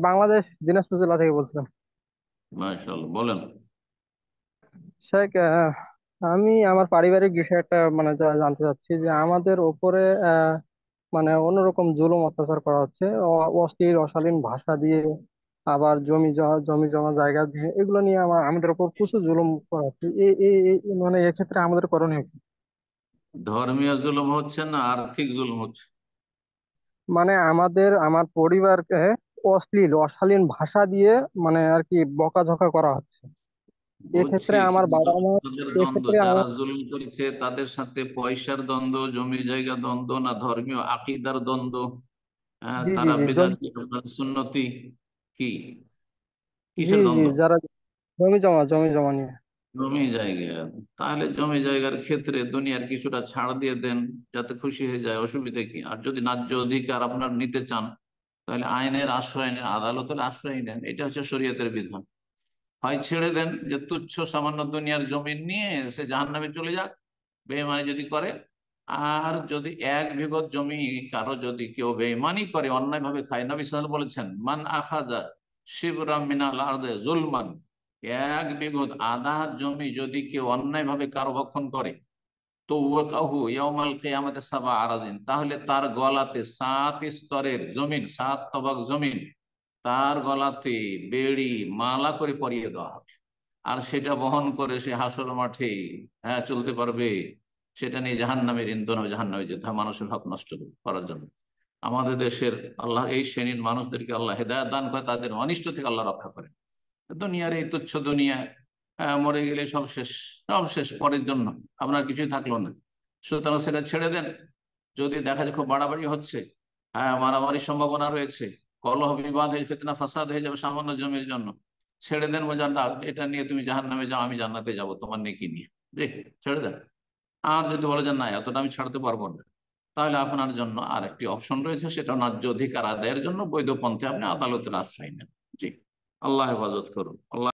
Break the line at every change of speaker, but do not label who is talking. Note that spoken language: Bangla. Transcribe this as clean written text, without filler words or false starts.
বাংলাদেশ দিনাজপুর জেলা থেকে বলছিলাম।
মাশাআল্লাহ, বলেন।
শেখ, আমি আমার পারিবারিক বিষয় একটা মানে জানতে চাচ্ছি যে আমাদের ওপরে মানে অন্যরকম জুলুম অত্যাচার করা হচ্ছে, অশ্লীল অশালীন ভাষা দিয়ে, আবার জমি জমা জায়গা দিয়ে, এগুলো নিয়ে আমাদের ওপর প্রচুর জুলুম করা হচ্ছে। মানে এক্ষেত্রে আমাদের করণীয় কি?
ধর্মীয় জুলুম হচ্ছে না আর্থিক জুলুম হচ্ছে?
মানে আমার পরিবারকে অশ্লীল অশালীন ভাষা দিয়ে মানে আর কি বকাঝকা করা হচ্ছে।
বুঝছি,
এক্ষেত্রে আমার
কিন্তু
বাবা মা,
তাদের দ্বন্দ্ব,
এক্ষেত্রে
যারা
আমার,
জুলুম করেছে তাদের সাথে পয়সার দ্বন্দ্ব, জমি জায়গা দ্বন্দ্ব, না ধর্মীয় আকিদার দ্বন্দ্ব?
জি জি
তারা
জি
বেদাতি আপনার সুন্নতি, কি
জি
কিসের
জি
দ্বন্দ্ব?
যারা জমি জমা নিয়ে।
জমি জায়গা। তাহলে জমি জায়গার ক্ষেত্রে দুনিয়ার কিছুটা ছাড় দিয়ে দেন, যাতে খুশি হয়ে যায়, অসুবিধা কি? আর যদি ন্যায্য অধিকার আপনার নিতে চান, তাহলে আইনের আশ্রয় নেন, আদালতের আশ্রয় নেন। এটা হচ্ছে শরীয়তের বিধান। হয় ছেড়ে দেন যে তুচ্ছ সামান্য দুনিয়ার জমি নিয়ে সে জাহান্নামে চলে যাক, বেইমানি যদি করে। আর যদি 1 বিঘত জমি কারো যদি কেউ বেইমানি করে, অন্যায় ভাবে খায়, নবী সাল্লাল্লাহু আলাইহি ওয়াসাল্লাম বলেছেন, মান আখাযা শিবরাম মিনাল আরদি যুলমান, 1 বিঘত আধা জমি যদি কেউ অন্যায় ভাবে কারো ভক্ষণ করে, তো ওয়াকাহু ইয়াউমাল কিয়ামাতি সাবআ আরাদিন, তাহলে তার গলাতে 7 স্তরের জমিন, 7 তবাক জমিন তার গলাতে বেড়ি মালা করে পরিয়ে দেওয়া হবে। আর সেটা বহন করে সে হাসর মাঠে, হ্যাঁ, চলতে পারবে। সেটা নিয়ে জাহান্নামের ইন্ধন হবে, জাহান্নামে যেতে হয় মানুষের হক নষ্ট করার জন্য। আমাদের দেশের আল্লাহ এই শ্রেণীর মানুষদেরকে আল্লাহ হেদায়েত দান করে, তাদের অনিষ্ট থেকে আল্লাহ রক্ষা করেন। দুনিয়ার এই তুচ্ছ দুনিয়ায় মরে গেলে সব শেষ, সব শেষ পরের জন্য, আপনার কিছুই থাকলো না। সুতরাং সেটা ছেড়ে দেন। যদি দেখা যায় খুব বাড়াবাড়ি হচ্ছে, হ্যাঁ, মারামারির সম্ভাবনা রয়েছে, কলহ বিবাদ হয়ে ফিতনা ফাসাদ হয়ে যাবে সামান্য জমির জন্য, ছেড়ে দেন। বোঝান না এটা নিয়ে তুমি জাহান্নামে যাও, আমি জান্নাতে যাব তোমার নেকি নিয়ে, জি, ছেড়ে দেন। আর যদি বলে যে না, এতটা আমি ছাড়তে পারবো না, তাহলে আপনার জন্য আর একটি অপশন রয়েছে, সেটা ন্যায্য অধিকার আদায়ের জন্য বৈধ পন্থে আপনি আদালতের আশ্রয় নেন। জি, আল্লাহ হেফাজত করুন। আল্লাহ